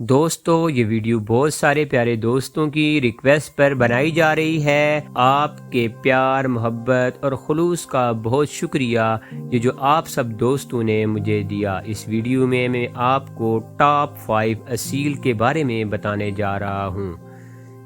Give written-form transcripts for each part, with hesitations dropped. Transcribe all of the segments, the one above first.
دوستو یہ ویڈیو بہت سارے پیارے دوستوں کی ریکویسٹ پر بنائی جا رہی ہے۔ آپ کے پیار، محبت اور خلوص کا بہت شکریہ یہ جو آپ سب دوستوں نے مجھے دیا۔ اس ویڈیو میں میں آپ کو ٹاپ 5 اصیل کے بارے میں بتانے جا رہا ہوں،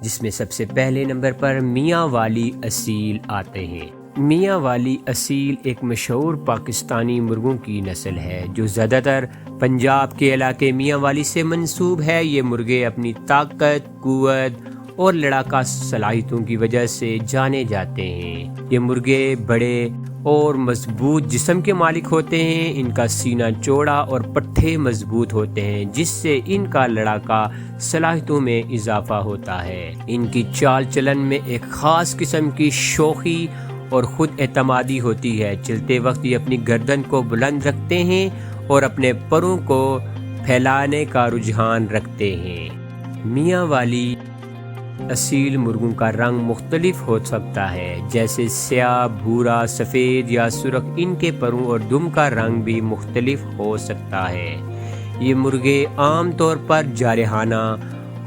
جس میں سب سے پہلے نمبر پر میاں والی اصیل آتے ہیں۔ میاں والی اصیل ایک مشہور پاکستانی مرغوں کی نسل ہے جو زیادہ تر پنجاب کے علاقے میاں والی سے منسوب ہے۔ یہ مرغے اپنی طاقت، قوت اور لڑاکا صلاحیتوں کی وجہ سے جانے جاتے ہیں۔ یہ مرغے بڑے اور مضبوط جسم کے مالک ہوتے ہیں۔ ان کا سینہ چوڑا اور پٹھے مضبوط ہوتے ہیں، جس سے ان کا لڑاکا صلاحیتوں میں اضافہ ہوتا ہے۔ ان کی چال چلن میں ایک خاص قسم کی شوخی اور خود اعتمادی ہوتی ہے۔ چلتے وقت یہ اپنی گردن کو بلند رکھتے ہیں اور اپنے پروں کو پھیلانے کا رجحان رکھتے ہیں۔ میاں والی اصیل مرغوں کا رنگ مختلف ہو سکتا ہے، جیسے سیاہ، بھورا، سفید یا سرخ۔ ان کے پروں اور دم کا رنگ بھی مختلف ہو سکتا ہے۔ یہ مرغے عام طور پر جارحانہ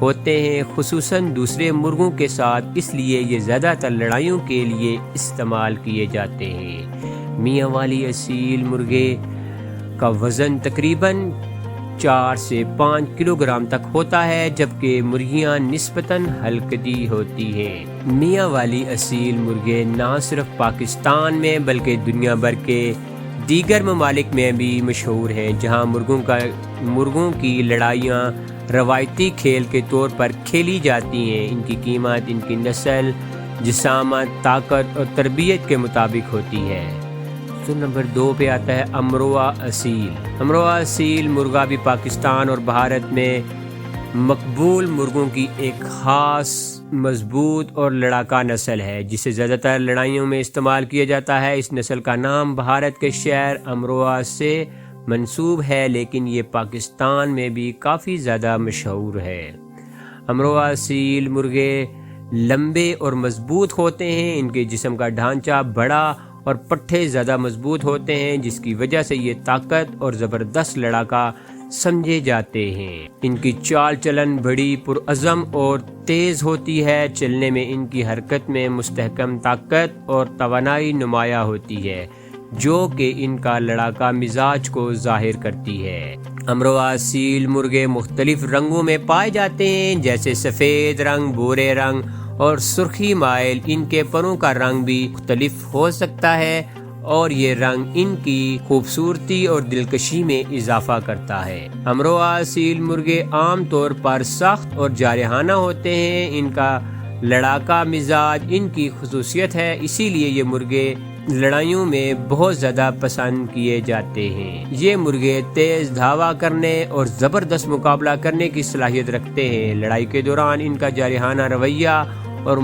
ہوتے ہیں، خصوصاً دوسرے مرغوں کے ساتھ، اس لیے یہ زیادہ تر لڑائیوں کے لیے استعمال کیے جاتے ہیں۔ میاں والی اصیل مرغے کا وزن تقریباً 4 سے 5 کلوگرام تک ہوتا ہے، جبکہ مرغیاں نسبتاً ہلکی ہوتی ہیں۔ میاں والی اصیل مرغے نہ صرف پاکستان میں بلکہ دنیا بھر کے دیگر ممالک میں بھی مشہور ہیں، جہاں مرغوں کی لڑائیاں روایتی کھیل کے طور پر کھیلی جاتی ہیں۔ ان کی قیمت ان کی نسل، جسامت، طاقت اور تربیت کے مطابق ہوتی ہے۔ تو نمبر 2 پہ آتا ہے امروہہ اصیل۔ امروہہ اصیل مرغہ بھی پاکستان اور بھارت میں مقبول مرغوں کی ایک خاص مضبوط اور لڑاکا نسل ہے، جسے زیادہ تر لڑائیوں میں استعمال کیا جاتا ہے۔ اس نسل کا نام بھارت کے شہر امروہہ سے منسوب ہے، لیکن یہ پاکستان میں بھی کافی زیادہ مشہور ہے۔ امروہہ اصیل مرغے لمبے اور مضبوط ہوتے ہیں۔ ان کے جسم کا ڈھانچہ بڑا اور پٹھے زیادہ مضبوط ہوتے ہیں، جس کی وجہ سے یہ طاقت اور زبردست لڑاکا سمجھے جاتے ہیں۔ ان کی چال چلن بڑی پرعزم اور تیز ہوتی ہے۔ چلنے میں ان کی حرکت میں مستحکم طاقت اور توانائی نمایاں ہوتی ہے، جو کہ ان کا لڑاکا مزاج کو ظاہر کرتی ہے۔ امروہہ اصیل مرغے مختلف رنگوں میں پائے جاتے ہیں، جیسے سفید رنگ، بھورے رنگ اور سرخی مائل۔ ان کے پروں کا رنگ بھی مختلف ہو سکتا ہے اور یہ رنگ ان کی خوبصورتی اور دلکشی میں اضافہ کرتا ہے۔ امروہہ اصیل مرغے عام طور پر سخت اور جارحانہ ہوتے ہیں۔ ان کا لڑاکا مزاج ان کی خصوصیت ہے، اسی لیے یہ مرغے لڑائیوں میں بہت زیادہ پسند کیے جاتے ہیں۔ یہ مرغے تیز دھاوا کرنے اور زبردست مقابلہ کرنے کی صلاحیت رکھتے ہیں۔ لڑائی کے دوران ان کا جارحانہ رویہ اور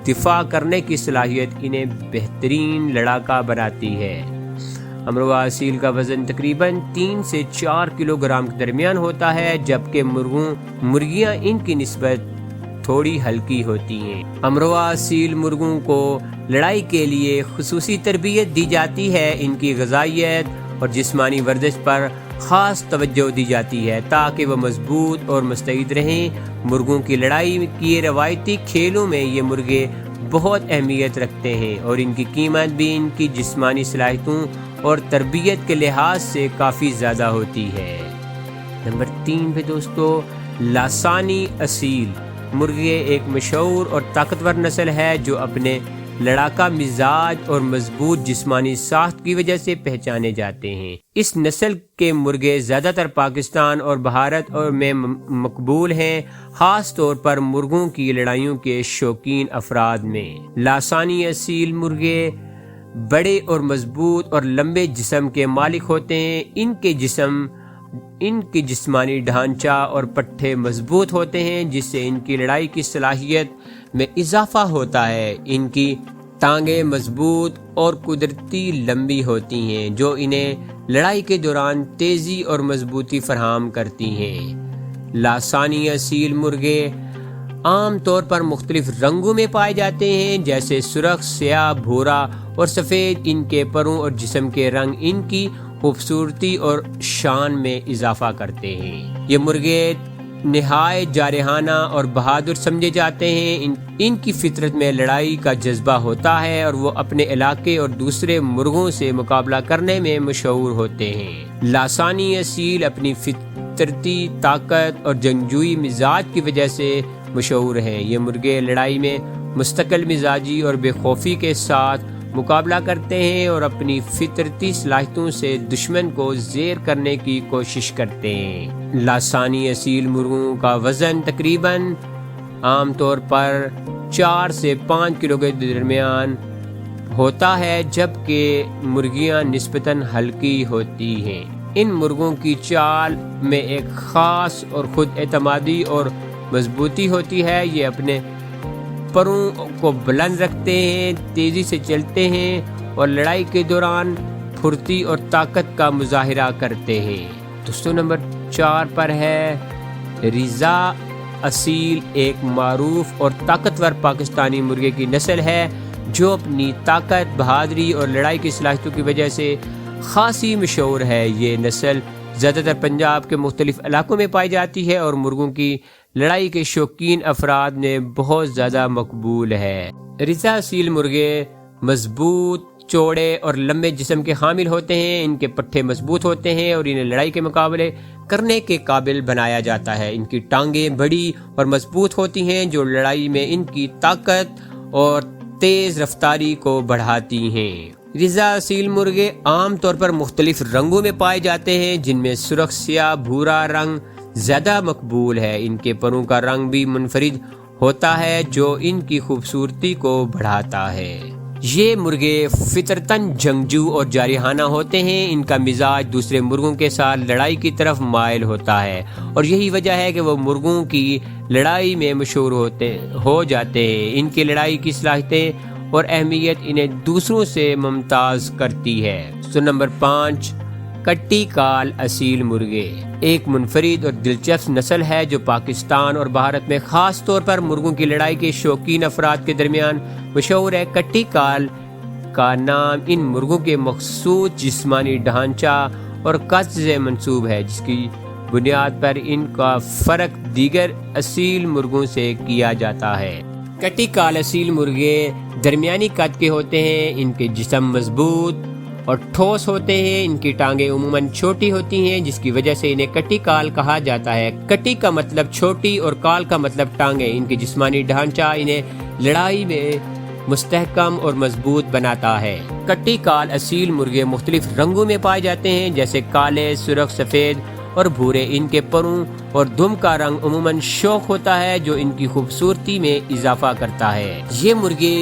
دفاع کرنے کی صلاحیت انہیں بہترین لڑاکا بناتی ہے۔ امروہہ اصیل کا وزن تقریباً 3 سے 4 کلوگرام کے درمیان ہوتا ہے، جبکہ مرغیاں ان کی نسبت تھوڑی ہلکی ہوتی ہیں۔ امروہہ اصیل مرغوں کو لڑائی کے لیے خصوصی تربیت دی جاتی ہے۔ ان کی غذائیت اور جسمانی ورزش پر خاص توجہ دی جاتی ہے تاکہ وہ مضبوط اور مستعد رہیں۔ مرغوں کی لڑائی کی روایتی کھیلوں میں یہ مرغے بہت اہمیت رکھتے ہیں اور ان کی قیمت بھی ان کی جسمانی صلاحیتوں اور تربیت کے لحاظ سے کافی زیادہ ہوتی ہے۔ نمبر 3 پہ دوستو لاسانی اصیل مرغے ایک مشہور اور طاقتور نسل ہے جو اپنے لڑاکا مزاج اور مضبوط جسمانی ساخت کی وجہ سے پہچانے جاتے ہیں۔ اس نسل کے مرغے زیادہ تر پاکستان اور بھارت میں مقبول ہیں، خاص طور پر مرغوں کی لڑائیوں کے شوقین افراد میں۔ لاسانی اصیل مرغے بڑے اور مضبوط اور لمبے جسم کے مالک ہوتے ہیں۔ ان کے جسمانی ڈھانچہ اور پٹھے مضبوط ہوتے ہیں، جس سے ان کی لڑائی کی صلاحیت میں اضافہ ہوتا ہے۔ ان کی ٹانگیں مضبوط اور قدرتی لمبی ہوتی ہیں، جو انہیں لڑائی کے دوران تیزی اور مضبوطی فراہم کرتی ہیں۔ لاسانی اصیل مرغے عام طور پر مختلف رنگوں میں پائے جاتے ہیں، جیسے سرخ، سیاہ، بھورا اور سفید۔ ان کے پروں اور جسم کے رنگ ان کی خوبصورتی اور شان میں اضافہ کرتے ہیں۔ یہ مرغے نہایت جارحانہ اور بہادر سمجھے جاتے ہیں۔ ان کی فطرت میں لڑائی کا جذبہ ہوتا ہے اور وہ اپنے علاقے اور دوسرے مرغوں سے مقابلہ کرنے میں مشہور ہوتے ہیں۔ لاسانی اصیل اپنی فطرتی طاقت اور جنگجوئی مزاج کی وجہ سے مشہور ہیں۔ یہ مرغے لڑائی میں مستقل مزاجی اور بے خوفی کے ساتھ مقابلہ کرتے ہیں اور اپنی فطرتی صلاحیتوں سے دشمن کو زیر کرنے کی کوشش کرتے ہیں۔ لاسانی اصیل مرغوں کا وزن تقریباً عام طور پر 4 سے 5 کلو کے درمیان ہوتا ہے، جبکہ مرغیاں نسبتاً ہلکی ہوتی ہیں۔ ان مرغوں کی چال میں ایک خاص اور خود اعتمادی اور مضبوطی ہوتی ہے۔ یہ اپنے پروں کو بلند رکھتے ہیں، تیزی سے چلتے ہیں اور لڑائی کے دوران پھرتی اور طاقت کا مظاہرہ کرتے ہیں۔ دوستو نمبر 4 پر ہے ریزہ اصیل، ایک معروف اور طاقتور پاکستانی مرغے کی نسل ہے جو اپنی طاقت، بہادری اور لڑائی کی صلاحیتوں کی وجہ سے خاصی مشہور ہے۔ یہ نسل زیادہ تر پنجاب کے مختلف علاقوں میں پائی جاتی ہے اور مرغوں کی لڑائی کے شوقین افراد میں بہت زیادہ مقبول ہے۔ ریزہ اصیل مرغے مضبوط، چوڑے اور لمبے جسم کے حامل ہوتے ہیں۔ ان کے پٹھے مضبوط ہوتے ہیں اور انہیں لڑائی کے مقابلے کرنے کے قابل بنایا جاتا ہے۔ ان کی ٹانگیں بڑی اور مضبوط ہوتی ہیں جو لڑائی میں ان کی طاقت اور تیز رفتاری کو بڑھاتی ہیں۔ ریزہ اصیل مرغے عام طور پر مختلف رنگوں میں پائے جاتے ہیں، جن میں سرخ، سیاہ، بھورا رنگ زیادہ مقبول ہے۔ ان کے پروں کا رنگ بھی منفرد ہوتا ہے جو ان کی خوبصورتی کو بڑھاتا ہے۔ یہ مرغے فطرتاً جنگجو اور جارحانہ ہوتے ہیں۔ ان کا مزاج دوسرے مرغوں کے ساتھ لڑائی کی طرف مائل ہوتا ہے اور یہی وجہ ہے کہ وہ مرغوں کی لڑائی میں مشہور ہو جاتے ہیں۔ ان کی لڑائی کی صلاحیتیں اور اہمیت انہیں دوسروں سے ممتاز کرتی ہے۔ نمبر 5، کٹی کال اصیل مرغے، ایک منفرد اور دلچسپ نسل ہے جو پاکستان اور بھارت میں خاص طور پر مرغوں کی لڑائی کے شوقین افراد کے درمیان مشہور ہے۔ کٹی کال کا نام ان مرغوں کے مخصوص جسمانی ڈھانچہ اور قد سے منسوب ہے، جس کی بنیاد پر ان کا فرق دیگر اصیل مرغوں سے کیا جاتا ہے۔ کٹی کال اصیل مرغے درمیانی قد کے ہوتے ہیں۔ ان کے جسم مضبوط اور ٹھوس ہوتے ہیں۔ ان کی ٹانگیں عموماً چھوٹی ہوتی ہیں، جس کی وجہ سے انہیں کٹی کال کہا جاتا ہے۔ کٹی کا مطلب چھوٹی اور کال کا مطلب ٹانگیں۔ ان کی جسمانی ڈھانچہ انہیں لڑائی میں مستحکم اور مضبوط بناتا ہے۔ کٹی کال اصیل مرغے مختلف رنگوں میں پائے جاتے ہیں، جیسے کالے، سرخ، سفید اور بھورے۔ ان کے پروں اور دم کا رنگ عموماً شوخ ہوتا ہے جو ان کی خوبصورتی میں اضافہ کرتا ہے۔ یہ مرغے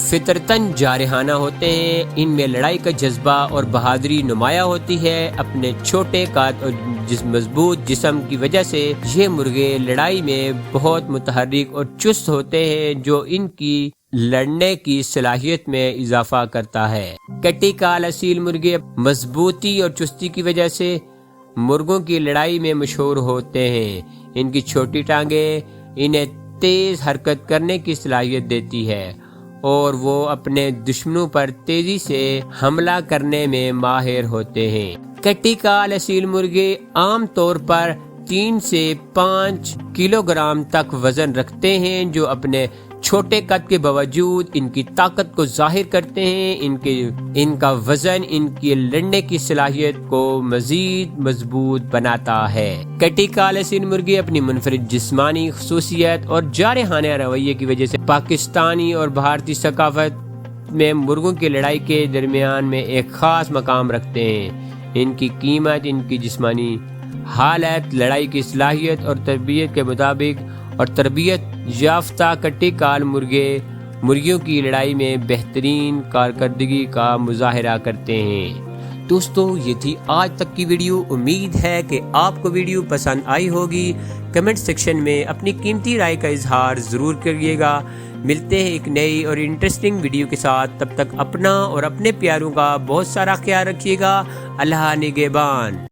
فطرتاً جارحانہ ہوتے ہیں۔ ان میں لڑائی کا جذبہ اور بہادری نمایاں ہوتی ہے۔ اپنے چھوٹے قد اور مضبوط جسم کی وجہ سے یہ مرغے لڑائی میں بہت متحرک اور چست ہوتے ہیں، جو ان کی لڑنے کی صلاحیت میں اضافہ کرتا ہے۔ کٹی کال اصیل مرغے مضبوطی اور چستی کی وجہ سے مرغوں کی لڑائی میں مشہور ہوتے ہیں۔ ان کی چھوٹی ٹانگیں انہیں تیز حرکت کرنے کی صلاحیت دیتی ہے اور وہ اپنے دشمنوں پر تیزی سے حملہ کرنے میں ماہر ہوتے ہیں۔ کٹی کال اصیل مرغے عام طور پر 3 سے 5 کلو گرام تک وزن رکھتے ہیں، جو اپنے چھوٹے قد کے باوجود ان کی طاقت کو ظاہر کرتے ہیں۔ ان کا وزن ان کی لڑنے کی صلاحیت کو مزید مضبوط بناتا ہے۔ کٹی کال اصیل مرغے اپنی منفرد جسمانی خصوصیت اور جارحانہ رویے کی وجہ سے پاکستانی اور بھارتی ثقافت میں مرغوں کی لڑائی کے درمیان میں ایک خاص مقام رکھتے ہیں۔ ان کی قیمت ان کی جسمانی حالت، لڑائی کی صلاحیت اور تربیت کے مطابق اور تربیت یافتہ کٹی کال مرغیوں کی لڑائی میں بہترین کارکردگی کا مظاہرہ کرتے ہیں۔ دوستو، یہ تھی آج تک کی ویڈیو۔ امید ہے کہ آپ کو ویڈیو پسند آئی ہوگی۔ کمنٹ سیکشن میں اپنی قیمتی رائے کا اظہار ضرور کریے گا۔ ملتے ہیں ایک نئی اور انٹرسٹنگ ویڈیو کے ساتھ۔ تب تک اپنا اور اپنے پیاروں کا بہت سارا خیال رکھیے گا۔ اللہ نگہبان۔